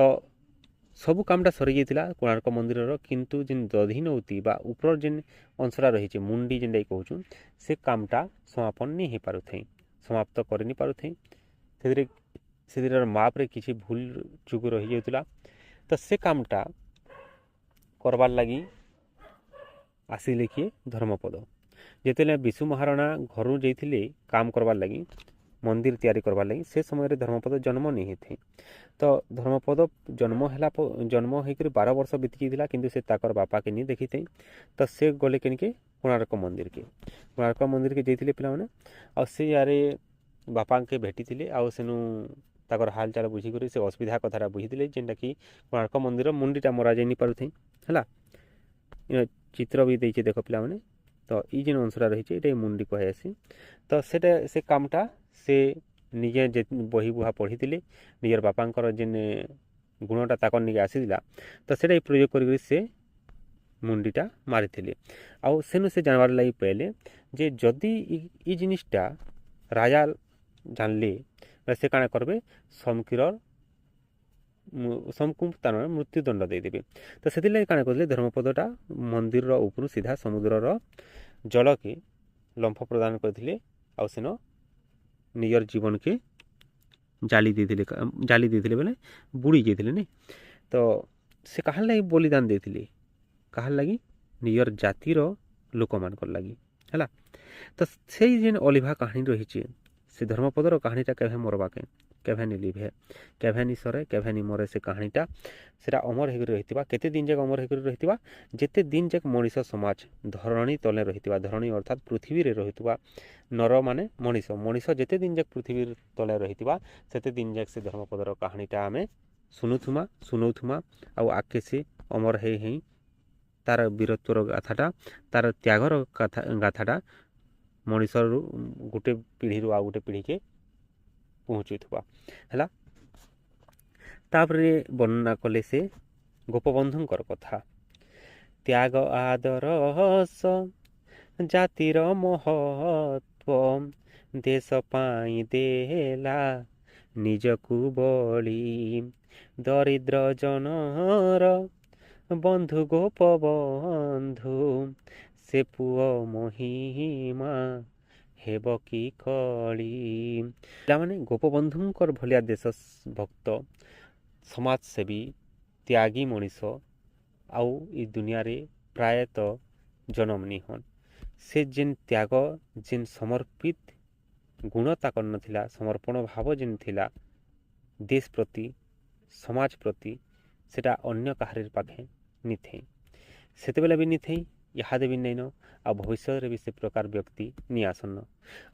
ସବୁ କାମଟା ସରିଯାଇଥିଲା କୋଣାର୍କ ମନ୍ଦିରର, କିନ୍ତୁ ଯେନ୍ ଦଧିନଉତି ବା ଉପର ଯେନ୍ ଅଂଶଟା ରହିଛି ମୁଣ୍ଡି ଯେନ୍ଟାକି କହୁଛୁଁ, ସେ କାମଟା ସମାପନ ନି ହେଇପାରୁଥାଇ, ସମାପ୍ତ କରିନି ପାରୁଥାଇ। ସେଥିରେ ମାପରେ କିଛି ଭୁଲ ଚୁକ ରହିଯାଉଥିଲା। ତ ସେ କାମଟା କରବାର୍ ଲାଗି ଆସିଲେ କିଏ? ଧର୍ମପଦ। ଯେତେବେଳେ ବିଶୁ ମହାରଣା ଘରୁ ଯାଇଥିଲେ କାମ କରବାର୍ ଲାଗି, ମନ୍ଦିର ତିଆରି କରବାର୍ ଲାଗି, ସେ ସମୟରେ ଧର୍ମପଦ ଜନ୍ମ ନେଇ ହେଇଥାଏ। ତ ଧର୍ମପଦ ଜନ୍ମ ହେଇକରି 12 ବର୍ଷ ବିତି ଯାଇଥିଲା, କିନ୍ତୁ ସେ ତାକର ବାପାକେ ନି ଦେଖିଥାଏ। ତ ସେ ଗଲେ କେନିକେ? କୋଣାର୍କ ମନ୍ଦିରକେ। କୋଣାର୍କ ମନ୍ଦିରକେ ଯାଇଥିଲେ ପିଲାମାନେ, ଆଉ ସେ ୟାରେ ବାପାକେ ଭେଟିଥିଲେ। ଆଉ ସେନୁ ତାକର ହାଲଚାଲ ବୁଝିକରି ସେ ଅସୁବିଧା କଥାଟା ବୁଝିଥିଲେ, ଯେନ୍ଟାକି କୋଣାର୍କ ମନ୍ଦିର ମୁଣ୍ଡିଟା ମରାଯାଇ ନି ପାରୁଥାଇ ହେଲା। ଚିତ୍ର ବି ଦେଇଛେ ଦେଖ ପିଲାମାନେ। ତ ଇ ଯେନ୍ ଅଂଶଟା ରହିଛି ଏଇଟା ମୁଣ୍ଡି କୁହାଯାଏସି। ତ ସେଟା ସେ କାମଟା ସେ ନିଜେ ଯେ ବହି ବୁହା ପଢ଼ିଥିଲେ, ନିଜର ବାପାଙ୍କର ଯେନ୍ ଗୁଣଟା ତାକର ନିକେ ଆସିଥିଲା, ତ ସେଟା ପ୍ରୟୋଗ କରିକରି ସେ ମୁଣ୍ଡିଟା ମାରିଥିଲେ। ଆଉ ସେନୁ ସେ ଜାଣବାର୍ ଲାଗି ପାଇଲେ ଯେ ଯଦି ଇ ଜିନିଷଟା ରାଜା ଜାଣିଲେ ସେ କାଣା କରିବେ? ସମକୁ ତାର ମୃତ୍ୟୁଦଣ୍ଡ ଦେଇଦେବେ। ତ ସେଥିଲାଗି କାଣା କରିଥିଲେ? ଧର୍ମପଦଟା ମନ୍ଦିରର ଉପରୁ ସିଧା ସମୁଦ୍ରର ଜଳକେ ଲମ୍ଫ ପ୍ରଦାନ କରିଥିଲେ, ଆଉ ସେନ ନିଜର ଜୀବନକେ ଜାଲି ଦେଇଥିଲେ ବେଲେ ବୁଡ଼ି ଯାଇଥିଲେ ନି। ତ ସେ କାହାର ଲାଗି ବଳିଦାନ ଦେଇଥିଲେ? କାହାର ଲାଗି? ନିଜର ଜାତିର ଲୋକମାନଙ୍କର ଲାଗି ହେଲା। ତ ସେଇ ଯେନ୍ ଅଲିଭା କାହାଣୀ ରହିଛି, ସେ ଧର୍ମପଦର କାହାଣୀଟା କେଭେ ମରବାକେ କେଭେ ନି ଲିଭେ, କେଭେ ନି ସରେ, କେଭେ ନି ମରେ। ସେ କାହାଣୀଟା ସେଟା ଅମର ହେଇକରି ରହିଥିବା। କେତେ ଦିନ ଯାକ ଅମର ହେଇକରି ରହିଥିବା? ଯେତେ ଦିନ ଯାକ ମଣିଷ ସମାଜ ଧରଣୀ ତଲେ ରହିଥିବା, ଧରଣୀ ଅର୍ଥାତ୍ ପୃଥିବୀରେ ରହିଥିବା ନର ମାନେ ମଣିଷ ଯେତେ ଦିନ ଯାକ ପୃଥିବୀ ତଳେ ରହିଥିବା, ସେତେ ଦିନ ଯାକ ସେ ଧର୍ମପଦର କାହାଣୀଟା ଆମେ ଶୁଣଉଥୁମା। ଆଉ ଆଗ୍କେ ସେ ଅମର ହେଇ ତାର ବୀରତ୍ୱର ଗାଥାଟା, ତାର ତ୍ୟାଗର ଗାଥାଟା ମଣିଷରୁ ଗୋଟେ ପିଢ଼ିରୁ ଆଉ ଗୋଟେ ପିଢ଼ିକେ ପହଞ୍ଚୁଥିବା ହେଲା। ତାପରେ ବର୍ଣ୍ଣନା କଲେ ସେ ଗୋପବନ୍ଧୁଙ୍କର କଥା। ତ୍ୟାଗ ଆଦର ହସ ଜାତିର ମହତ୍ୱ, ଦେଶ ପାଇଁ ଦେଲା ନିଜକୁ ବଳି, ଦରିଦ୍ର ଜନର ବନ୍ଧୁ ଗୋପବନ୍ଧୁ, ସେ ପୁଅ ମହିମା ହେବ କି କଳି। ପିଲାମାନେ ଗୋପବନ୍ଧୁଙ୍କର ଭଳିଆ ଦେଶ ଭକ୍ତ, ସମାଜସେବୀ, ତ୍ୟାଗୀ ମଣିଷ ଆଉ ଇ ଦୁନିଆରେ ପ୍ରାୟତଃ ଜନମ ନି ହନ୍। ସେ ଯେନ୍ ତ୍ୟାଗ ଯେନ୍ ସମର୍ପିତ ଗୁଣ ତାକର୍ ନଥିଲା, ସମର୍ପଣ ଭାବ ଯେନ୍ ଥିଲା ଦେଶ ପ୍ରତି ସମାଜ ପ୍ରତି, ସେଟା ଅନ୍ୟ କାହାରିର୍ ପାଖେ ନିଥେଇ, ସେତେବେଲେ ବି ନିଥେଇ, ଇହାଦେ ବି ନେଇନ, ଆଉ ଭବିଷ୍ୟତରେ ବି ସେ ପ୍ରକାର ବ୍ୟକ୍ତି ନି ଆସନ୍ନ।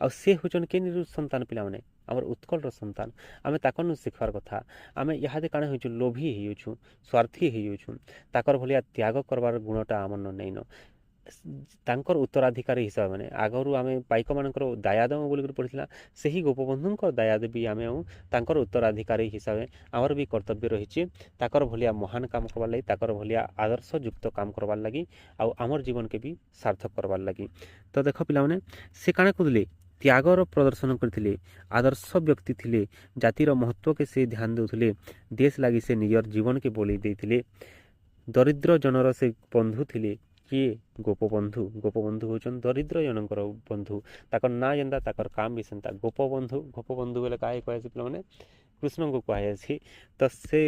ଆଉ ସେ ହଉଛନ୍ କେନ୍ରୁ ସନ୍ତାନ ପିଲାମାନେ, ଆମର ଉତ୍କଳର ସନ୍ତାନ। ଆମେ ତାକର୍ନୁ ଶିଖିବାର୍ କଥା। ଆମେ ଇହାଦେ କାଣା ହେଉଛୁ, ଲୋଭୀ ହେଇଯାଉଛୁ, ସ୍ୱାର୍ଥୀ ହେଇଯାଉଛୁ। ତାକର ଭଳିଆ ତ୍ୟାଗ କରବାର ଗୁଣଟା ଆମର୍ନ ନେଇନ। ତାଙ୍କର ଉତ୍ତରାଧିକାରୀ ହିସାବରେ, ମାନେ ଆଗରୁ ଆମେ ପାଇକମାନଙ୍କର ଦାୟାଦମ ବୋଲିକରି ପଢ଼ିଥିଲା, ସେହି ଗୋପବନ୍ଧୁଙ୍କର ଦାୟାଦ ବି ଆମେ ଆଉ ତାଙ୍କର ଉତ୍ତରାଧିକାରୀ ହିସାବରେ ଆମର ବି କର୍ତ୍ତବ୍ୟ ରହିଛି ତାକର ଭଳିଆ ମହାନ କାମ କରବାର୍ ଲାଗି, ତାକର ଭଳିଆ ଆଦର୍ଶଯୁକ୍ତ କାମ କରବାର୍ ଲାଗି, ଆଉ ଆମର୍ ଜୀବନକେ ବି ସାର୍ଥକ କରବାର୍ ଲାଗି। ତ ଦେଖ ପିଲାମାନେ, ସେ କାଣା କରୁଥିଲେ, ତ୍ୟାଗର ପ୍ରଦର୍ଶନ କରିଥିଲେ, ଆଦର୍ଶ ବ୍ୟକ୍ତି ଥିଲେ, ଜାତିର ମହତ୍ଵକେ ସେ ଧ୍ୟାନ ଦେଉଥିଲେ, ଦେଶ ଲାଗି ସେ ନିଜର ଜୀବନକେ ବଳି ଦେଇଥିଲେ। ଦରିଦ୍ର ଜନର ସେ ବନ୍ଧୁ ଥିଲେ। କିଏ? ଗୋପବନ୍ଧୁ। ଗୋପବନ୍ଧୁ ହଉଛନ୍ ଦରିଦ୍ର ଜଣଙ୍କର ବନ୍ଧୁ। ତାକର ନାଁ ଯେନ୍ତା, ତାକର କାମ ବି ସେନ୍ତା। ଗୋପବନ୍ଧୁ, ଗୋପବନ୍ଧୁ ବେଲେ କାହାକେ କୁହାଯାଏସି ପିଲାମାନେ? କୃଷ୍ଣଙ୍କୁ କୁହାଯାଏସି। ତ ସେ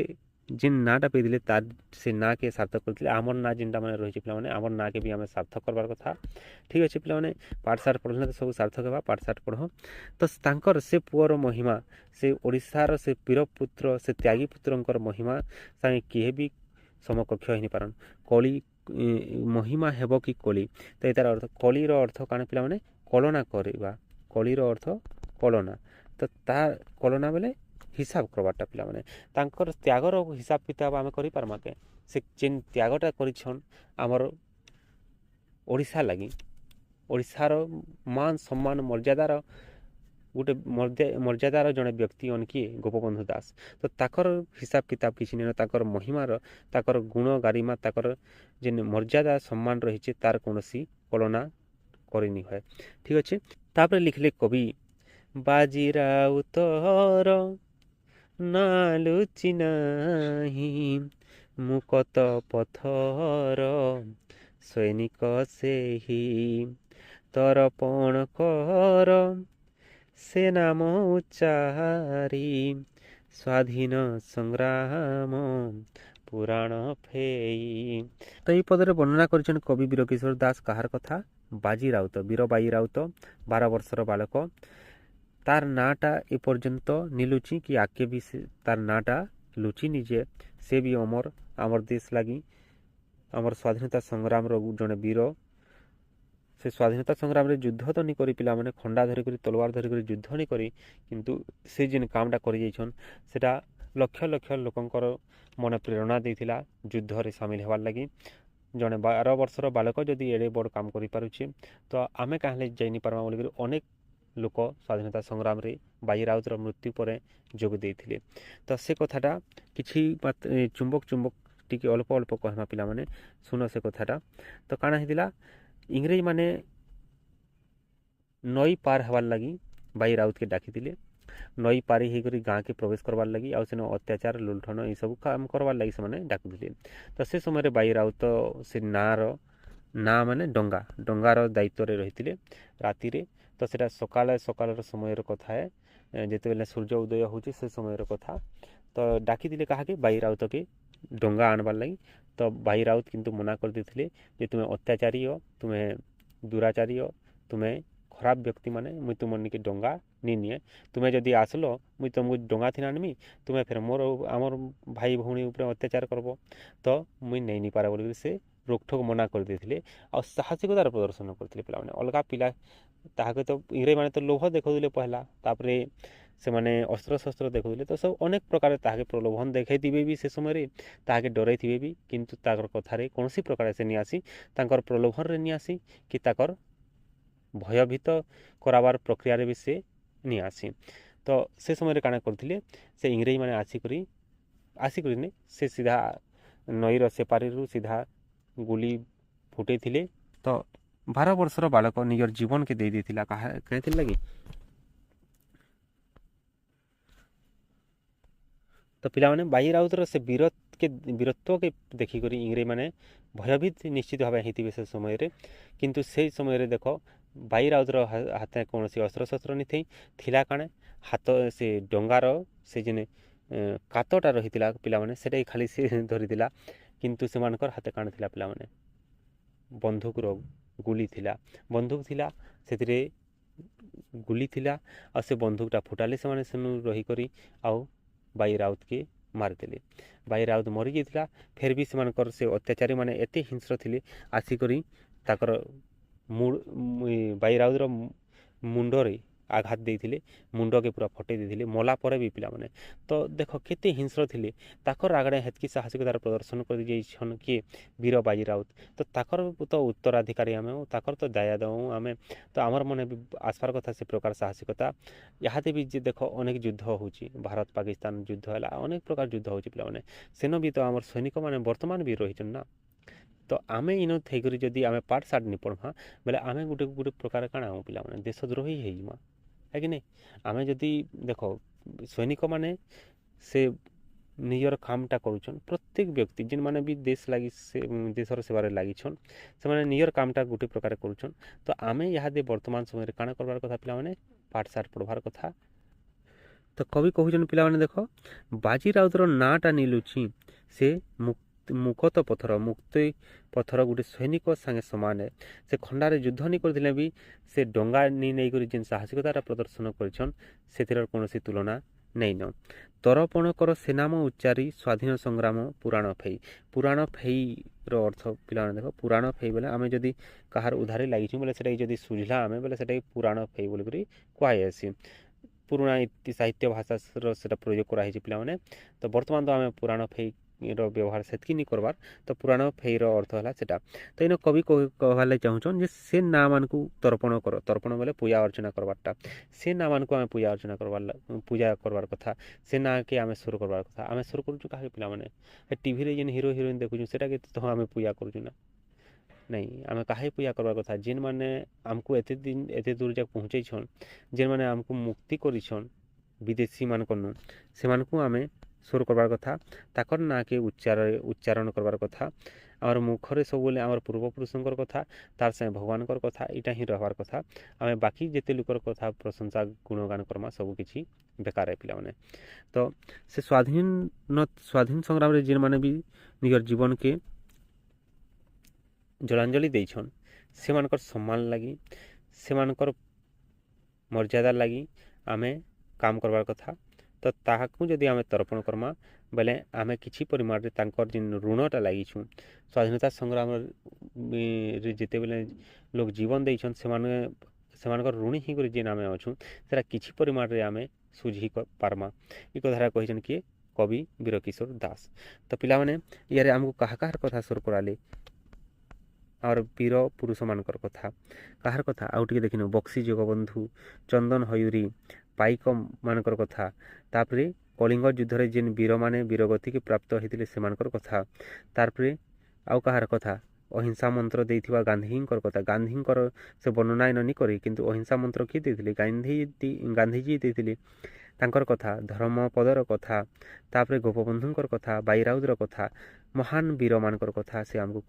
ଯେନ୍ ନାଁଟା ପାଇଥିଲେ, ତାର ସେ ନାଁକେ ସାର୍ଥକ କରିଥିଲେ। ଆମର୍ ନାଁ ଯେନ୍ଟା ମାନେ ରହିଛି ପିଲାମାନେ, ଆମର୍ ନାଁକେ ବି ଆମେ ସାର୍ଥକ କରବାର୍ କଥା। ଠିକ୍ ଅଛି ପିଲାମାନେ, ପାଠଶାଠ ପଢ଼ିଲେ ତ ସବୁ ସାର୍ଥକ ହେବା, ପାଠଶାଠ ପଢ଼। ତ ତାଙ୍କର ସେ ପୁଅର ମହିମା, ସେ ଓଡ଼ିଶାର ସେ ବୀରପୁତ୍ର, ସେ ତ୍ୟାଗୀ ପୁତ୍ରଙ୍କର ମହିମା ସାଙ୍ଗେ କିଏ ବି ସମକକ୍ଷ ହେଇନି ପାରନ୍। କଳି ମହିମା ହେବ କି କଳି, ତ ଏତାର ଅର୍ଥ, କଳିର ଅର୍ଥ କାଣା ପିଲାମାନେ? କଳନା କରିବା। କଳିର ଅର୍ଥ କଳନା। ତ ତା କଳନା ବେଲେ ହିସାବ କରବାର୍ଟା ପିଲାମାନେ। ତାଙ୍କର ତ୍ୟାଗର ହିସାବ କିତାବ ଆମେ କରିପାରମା କେ? ସେ ଯେନ୍ ତ୍ୟାଗଟା କରିଛନ୍ ଆମର ଓଡ଼ିଶା ଲାଗି, ଓଡ଼ିଶାର ମାନ ସମ୍ମାନ ମର୍ଯ୍ୟାଦାର ଗୋଟେ ମର୍ଯ୍ୟାଦାର ଜଣେ ବ୍ୟକ୍ତି ଅନ୍ କିଏ? ଗୋପବନ୍ଧୁ ଦାସ। ତ ତାକର ହିସାବ କିତାବ କିଛି ନେନ, ତାକର ମହିମାର, ତାକର ଗୁଣ ଗାରିମା, ତାକର ଯେନ୍ ମର୍ଯ୍ୟାଦା ସମ୍ମାନ ରହିଛି, ତାର କୌଣସି କଳନା କରିନି ହୁଏ। ଠିକ୍ ଅଛି। ତାପରେ ଲିଖିଲେ କବି, ବାଜି ରାଉତର ନାଁ ଲୁଚି ନାହିଁ, ମୁକତ ପଥର ସୈନିକ ସେହି, ତରପଣ କର ସେ ନାମ ଉଚ୍ଚାରି, ସ୍ୱାଧୀନ ସଂଗ୍ରାମ ପୁରାଣ ଫେଇ। ତ এই ପଦରେ ବର୍ଣ୍ଣନା କରିଛନ୍ତି କବି ବୀରକିଶୋର ଦାସ। କାହାର କଥା? ବାଜି ରାଉତ, ବୀର ବାଜି ରାଉତ, 12 ବର୍ଷର ବାଳକ। ତାର ନାଁଟା ଏପର୍ଯ୍ୟନ୍ତ ନିଲୁଚି କି ଆଗକେ ବି ତାର ନାଁଟା ଲୁଚିନି ଯେ ସେ ବି ଆମର୍ ଦେଶ ଲାଗି, ଆମର ସ୍ୱାଧୀନତା ସଂଗ୍ରାମର ଜଣେ ବୀର। ସେ ସ୍ୱାଧୀନତା ସଂଗ୍ରାମରେ ଯୁଦ୍ଧ ତ ନି କରି ପିଲାମାନେ, ଖଣ୍ଡା ଧରିକରି, ତଲୱାର ଧରିକରି ଯୁଦ୍ଧ ନି କରି, କିନ୍ତୁ ସେ ଯେନ୍ କାମଟା କରି ଯାଇଛନ୍, ସେଟା ଲକ୍ଷ ଲକ୍ଷ ଲୋକଙ୍କର ମନେ ପ୍ରେରଣା ଦେଇଥିଲା ଯୁଦ୍ଧରେ ସାମିଲ ହେବାର୍ ଲାଗି। ଜଣେ 12 ବର୍ଷର ବାଳକ ଯଦି ଏଡ଼େ ବଡ଼ କାମ କରିପାରୁଛେ, ତ ଆମେ କାହିଁଲେ ଯାଇନି ପାର୍ମା ବୋଲିକରି ଅନେକ ଲୋକ ସ୍ୱାଧୀନତା ସଂଗ୍ରାମରେ ବାଜି ରାଉତର ମୃତ୍ୟୁ ପରେ ଯୋଗ ଦେଇଥିଲେ। ତ ସେ କଥାଟା କିଛି ଚୁମ୍ବକ ଟିକେ ଅଳ୍ପ ଅଳ୍ପ କହମା ପିଲାମାନେ, ଶୁଣ ସେ କଥାଟା। ତ କାଣା ହେଇଥିଲା, ଇଂରେଜମାନେ ନଈ ପାର ହେବାର୍ ଲାଗି ବାଜି ରାଉତକେ ଡାକିଥିଲେ। ନଈ ପାରି ହେଇକରି ଗାଁକେ ପ୍ରବେଶ କରବାର୍ ଲାଗି, ଆଉ ସେନ ଅତ୍ୟାଚାର, ଲୁଣ୍ଠନ ଏସବୁ କାମ କରବାର୍ ଲାଗି ସେମାନେ ଡାକୁଥିଲେ। ତ ସେ ସମୟରେ ବାଜି ରାଉତ ସେ ନାଁ ମାନେ ଡଙ୍ଗାର ଦାୟିତ୍ୱରେ ରହିଥିଲେ ରାତିରେ। ତ ସେଟା ସକାଳର ସମୟର କଥା ହେ, ଯେତେବେଳେ ସୂର୍ଯ୍ୟ ଉଦୟ ହେଉଛି ସେ ସମୟର କଥା। ତ ଡାକିଥିଲେ କାହାକେ? ବାଜି ରାଉତକେ ଡଙ୍ଗା ଆଣବାର୍ ଲାଗି। ତ ବାଜି ରାଉତ କିନ୍ତୁ ମନା କରିଦେଇଥିଲେ ଯେ ତୁମେ ଅତ୍ୟାଚାରୀ, ତୁମେ ଦୁରାଚାରୀ, ତୁମେ ଖରାପ ବ୍ୟକ୍ତିମାନେ, ମୁଇଁ ତୁମର ନିକେ ଡଙ୍ଗା ନି ନିଏ। ତୁମେ ଯଦି ଆସିଲ, ମୁଇଁ ତୁମକୁ ଡଙ୍ଗା ଥିନା ଆନମି, ତୁମେ ଫେର ଆମର ଭାଇ ଭଉଣୀ ଉପରେ ଅତ୍ୟାଚାର କରବ, ତ ମୁଇଁ ନେଇନି ପାରେ ବୋଲିକରି ସେ ରୋକଠୋକ ମନା କରିଦେଇଥିଲେ। ଆଉ ସାହସିକତାର ପ୍ରଦର୍ଶନ କରିଥିଲେ ପିଲାମାନେ। ଅଲଗା ପିଲା ତାହାକେ ତ ଇଂରେଜମାନେ ତ ଲୋଭ ଦେଖାଉଥିଲେ ପହଲା, ତାପରେ ସେମାନେ ଅସ୍ତ୍ରଶସ୍ତ୍ର ଦେଖାଉଥିଲେ, ତ ସବୁ ଅନେକ ପ୍ରକାର ତାହାକେ ପ୍ରଲୋଭନ ଦେଖାଇଥିବେ ବି ସେ ସମୟରେ, ତାହାକେ ଡରାଇଥିବେ ବି, କିନ୍ତୁ ତାଙ୍କର କଥାରେ କୌଣସି ପ୍ରକାର ସେ ନି ଆସି, ତାଙ୍କର ପ୍ରଲୋଭନରେ ନି ଆସି, କି ତାଙ୍କର ଭୟଭୀତ କରାବାର ପ୍ରକ୍ରିୟାରେ ବି ସେ ନି ଆସି। ତ ସେ ସମୟରେ କାଣା କରିଥିଲେ, ସେ ଇଂରେଜମାନେ ଆସିକରି ନି, ସେ ସିଧା ନଈର ସେପାରିରୁ ସିଧା ଗୁଲି ଫୁଟେଇଥିଲେ। ତ 12 ବର୍ଷର ବାଳକ ନିଜର ଜୀବନକେ ଦେଇ ଦେଇଥିଲା କାହିଁଥିର୍ ଲାଗି? ତ ପିଲାମାନେ ବାଜି ରାଉତର ସେ ବୀରତ୍ୱକେ ଦେଖିକରି ଇଂରେଜମାନେ ଭୟଭୀତ ନିଶ୍ଚିତ ଭାବେ ହେଇଥିବେ ସେ ସମୟରେ। କିନ୍ତୁ ସେଇ ସମୟରେ ଦେଖ, ବାଜି ରାଉତର ହାତରେ କୌଣସି ଅସ୍ତ୍ରଶସ୍ତ୍ର ନିଥେଇ ଥିଲା। କାଣା ହାତ ସେ ଡଙ୍ଗାର ସେ ଯେନେ କାତଟା ରହିଥିଲା ପିଲାମାନେ, ସେଟା ଖାଲି ସେ ଧରିଥିଲା। କିନ୍ତୁ ସେମାନଙ୍କର ହାତେ କାଣ ଥିଲା ପିଲାମାନେ? ବନ୍ଧୁକର ଗୁଲି ଥିଲା। ବନ୍ଧୁକ ଥିଲା, ସେଥିରେ ଗୁଲି ଥିଲା, ଆଉ ସେ ବନ୍ଧୁକଟା ଫୁଟାଲେ ସେମାନେ ସେନୁ ରହିକରି ଆଉ ବାଇ ରାଉତକେ ମାରିଦେଲେ। ବାଇ ରାଉତ ମରିଯାଇଥିଲା। ଫେର୍ ବି ସେମାନଙ୍କର ସେ ଅତ୍ୟାଚାରୀ ମାନେ ଏତେ ହିଂସ୍ର ଥିଲେ, ଆସିକରି ତାଙ୍କର ବାଇ ରାଉତର ମୁଣ୍ଡରେ ଆଘାତ ଦେଇଥିଲେ, ମୁଣ୍ଡକେ ପୁରା ଫଟେଇ ଦେଇଥିଲେ, ମଲା ପରେ ବି ପିଲାମାନେ। ତ ଦେଖ କେତେ ହିଂସ୍ର ଥିଲେ। ତାକର ଆଗରେ ହେତ୍କି ସାହସିକତାର ପ୍ରଦର୍ଶନ କରି ଯାଇଛନ୍ କିଏ? ବୀର ବାଜି ରାଉତ। ତ ତାକର ତ ଉତ୍ତରାଧିକାରୀ ଆମେ, ତାକର ତ ଦାୟା ଦଉଁ ଆମେ। ତ ଆମର ମନେ ବି ଆସବାର କଥା ସେ ପ୍ରକାର ସାହସିକତା। ଇହାଦେ ବି ଯେ ଦେଖ ଅନେକ ଯୁଦ୍ଧ ହେଉଛି, ଭାରତ ପାକିସ୍ତାନ ଯୁଦ୍ଧ ହେଲା, ଅନେକ ପ୍ରକାର ଯୁଦ୍ଧ ହେଉଛି ପିଲାମାନେ। ସେନ ବି ତ ଆମର ସୈନିକମାନେ ବର୍ତ୍ତମାନ ବି ରହିଛନ୍ ନା। ତ ଆମେ ଇନ ଥେଇକରି ଯଦି ଆମେ ପାଠ ସାଠ ନି ପଢ଼୍ମା ବେଲେ ଆମେ ଗୋଟେ ପ୍ରକାର କାଣା ଆମ ପିଲାମାନେ ଦେଶଦ୍ରୋହୀ ହେଇଯିମା, ହେ କି ନାଇଁ? ଆମେ ଯଦି ଦେଖ ସୈନିକମାନେ ସେ ନିଜର କାମଟା କରୁଛନ୍, ପ୍ରତ୍ୟେକ ବ୍ୟକ୍ତି ଯେନ୍ମାନେ ବି ଦେଶ ଲାଗି ଦେଶର ସେବାରେ ଲାଗିଛନ୍, ସେମାନେ ନିଜର କାମଟା ଗୋଟେ ପ୍ରକାର କରୁଛନ୍। ତ ଆମେ ଇହାଦେ ବର୍ତ୍ତମାନ ସମୟରେ କାଣା କରବାର କଥା ପିଲାମାନେ? ପାଠ ସାଠ ପଢ଼ବାର କଥା। ତ କବି କହୁଛନ୍ ପିଲାମାନେ ଦେଖ, ବାଜି ରାଉତର ନାଁଟା ନିଲୁଛି, ସେ ମୁକତ ପଥର, ମୁକ୍ତି ପଥର ଗୋଟେ ସୈନିକ ସାଙ୍ଗେ ସମାନ। ସେ ଖଣ୍ଡାରେ ଯୁଦ୍ଧ ନି କରିଥିଲେ ବି ସେ ଡଙ୍ଗା ନେଇକରି ଯେନ୍ ସାହସିକତାଟା ପ୍ରଦର୍ଶନ କରିଛନ୍, ସେଥିର କୌଣସି ତୁଳନା ନେଇନ। ତରପଣ କର ସେନାମ ଉଚ୍ଚାରି, ସ୍ୱାଧୀନ ସଂଗ୍ରାମ ପୁରାଣ ଫେଇ। ପୁରାଣ ଫେଇର ଅର୍ଥ ପିଲାମାନେ ଦେଖ, ପୁରାଣ ଫେଇ ବେଲେ ଆମେ ଯଦି କାହାର ଉଧାରେ ଲାଗିଛୁ ବେଲେ ସେଟାକି ଯଦି ସୁଝିଲା ଆମେ ବେଲେ ସେଟାକି ପୁରାଣ ଫେଇ ବୋଲିକରି କୁହାଯାଏସି। ପୁରୁଣା ସାହିତ୍ୟ ଭାଷାର ସେଟା ପ୍ରୟୋଗ କରାହେଇଛି ପିଲାମାନେ। ତ ବର୍ତ୍ତମାନ ତ ଆମେ ପୁରାଣ ଫେଇର ବ୍ୟବହାର ସେତ୍କି ନି କରବାର୍। ତ ପୁରାଣ ଫେଇର ଅର୍ଥ ହେଲା ସେଟା। ତ ଇନ କବି କହିବାର୍ ଲାଗି ଚାହୁଁଛନ୍ ଯେ ସେ ନାଁ ମାନଙ୍କୁ ତର୍ପଣ କର। ତର୍ପଣ ବେଲେ ପୂଜା ଅର୍ଚ୍ଚନା କରବାରଟା। ସେ ନାଁ ମାନଙ୍କୁ ଆମେ ପୂଜା ଅର୍ଚ୍ଚନା ପୂଜା କରବାର୍ କଥା। ସେ ନାଁକେ ଆମେ ସୁର କରବାର୍ କଥା। ଆମେ ସୁର କରୁଛୁ କାହାକେ ପିଲାମାନେ? ଟିଭିରେ ଯେନ୍ ହିରୋ ହିରୋଇନ୍ ଦେଖୁଛୁ ସେଟାକେ ତ ଆମେ ପୂଜା କରୁଛୁ ନା? ନାଇଁ, ଆମେ କାହାକେ ପୂଜା କରବାର୍ କଥା? ଯେନ୍ମାନେ ଆମକୁ ଏତେ ଦୂର ଯାକ ପହଞ୍ଚେଇଛନ୍, ଯେନ୍ମାନେ ଆମକୁ ମୁକ୍ତି କରିଛନ୍ ବିଦେଶୀମାନଙ୍କନୁ, ସେମାନଙ୍କୁ ଆମେ ସୁର କରବାର୍ କଥା। ତାକର ନାଁକେ ଉଚ୍ଚାରଣ କରବାର୍ କଥା। ଆମର ମୁଖରେ ସବୁବେଳେ ଆମର ପୂର୍ବପୁରୁଷଙ୍କର କଥା, ତାର୍ ସାଙ୍ଗେ ଭଗବାନଙ୍କର କଥା, ଏଇଟା ହିଁ ରହବାର୍ କଥା। ଆମେ ବାକି ଯେତେ ଲୋକର କଥା ପ୍ରଶଂସା ଗୁଣଗାନ କର୍ମା ସବୁ କିଛି ବେକାର ଏ ପିଲାମାନେ। ତ ସେ ସ୍ୱାଧୀନ ସଂଗ୍ରାମରେ ଯେନ୍ମାନେ ବି ନିଜର ଜୀବନକେ ଜଳାଞ୍ଜଳି ଦେଇଛନ୍, ସେମାନଙ୍କର ସମ୍ମାନ ଲାଗି, ସେମାନଙ୍କର ମର୍ଯ୍ୟାଦା ଲାଗି ଆମେ କାମ କରବାର୍ କଥା। ତ ତାହାକୁ ଯଦି ଆମେ ତର୍ପଣ କର୍ମା ବେଲେ ଆମେ କିଛି ପରିମାଣରେ ତାଙ୍କର ଯେନ୍ ଋଣଟା ଲାଗିଛୁଁ, ସ୍ୱାଧୀନତା ସଂଗ୍ରାମରେ ଯେତେବେଲେ ଲୋକ ଜୀବନ ଦେଇଛନ୍, ସେମାନଙ୍କର ଋଣୀ ହେଇକରି ଯେନ୍ ଆମେ ଅଛୁଁ, ସେଟା କିଛି ପରିମାଣରେ ଆମେ ସୁଝି ପାର୍ମା। ଏ କଥାଟା କହିଛନ୍ କିଏ? କବି ବୀରକିଶୋର ଦାସ। ତ ପିଲାମାନେ ଇୟାରେ ଆମକୁ କାହାର କଥା ସୁର କରାଲେ? ଆମର ବୀର ପୁରୁଷମାନଙ୍କର କଥା। କାହାର କଥା? ଆଉ ଟିକେ ଦେଖିନୁ, ବକ୍ସି ଜଗବନ୍ଧୁ, ଚନ୍ଦନ ହୟୁରୀ, ପାଇକ ମାନଙ୍କର କଥା। ତାପରେ କଳିଙ୍ଗ ଯୁଦ୍ଧରେ ଯେନ୍ ବୀରମାନେ ବୀରଗତିକେ ପ୍ରାପ୍ତ ହେଇଥିଲେ ସେମାନଙ୍କର କଥା। ତାପରେ ଆଉ କାହାର କଥା? ଅହିଂସା ମନ୍ତ୍ର ଦେଇଥିବା ଗାନ୍ଧୀଙ୍କର କଥା। ଗାନ୍ଧୀଙ୍କର ସେ ବର୍ଣ୍ଣନା ଇନ ନି କରି, କିନ୍ତୁ ଅହିଂସା ମନ୍ତ୍ର କିଏ ଦେଇଥିଲେ? ଗାନ୍ଧୀଜୀ ଦେଇଥିଲେ। ତାଙ୍କର କଥା, ଧର୍ମପଦର କଥା, ତାପରେ ଗୋପବନ୍ଧୁଙ୍କର କଥା, ବାଇ ରାଉତର କଥା, ମହାନ ବୀରମାନଙ୍କର କଥା ସେ ଆମକୁ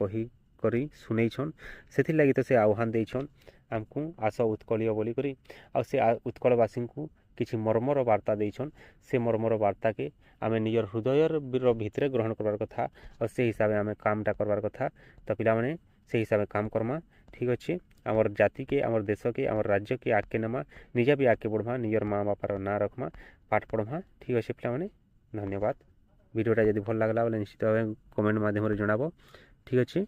କରି ଶୁଣେଇଛନ୍। ସେଥିର୍ଲାଗି ତ ସେ ଆହ୍ୱାନ ଦେଇଛନ୍ ଆମକୁ, ଆସ ଉତ୍କଳୀୟ ବୋଲିକରି। ଆଉ ସେ ଉତ୍କଳବାସୀଙ୍କୁ କିଛି ମର୍ମର ବାର୍ତ୍ତା ଦେଇଛନ୍। ସେ ମର୍ମର ବାର୍ତ୍ତାକେ ଆମେ ନିଜର ହୃଦୟର ଭିତରେ ଗ୍ରହଣ କରବାର୍ କଥା, ଆଉ ସେ ହିସାବେ ଆମେ କାମଟା କରବାର୍ କଥା। ତ ପିଲାମାନେ ସେ ହିସାବେ କାମ କର୍ମା। ଠିକ୍ ଅଛି? ଆମର ଜାତିକେ, ଆମର ଦେଶକେ, ଆମର ରାଜ୍ୟକେ ଆଗକେ ନେମା, ନିଜେ ବି ଆଗକେ ବଢ଼ମା, ନିଜର ମା ବାପାର ନାଁ ରଖ୍ମା, ପାଠ ପଢ଼ମା। ଠିକ୍ ଅଛି ପିଲାମାନେ, ଧନ୍ୟବାଦ। ଭିଡ଼ିଓଟା ଯଦି ଭଲ ଲାଗିଲା ବୋଲେ ନିଶ୍ଚିତ ଭାବେ କମେଣ୍ଟ ମାଧ୍ୟମରେ ଜଣାବ। ଠିକ୍ ଅଛି?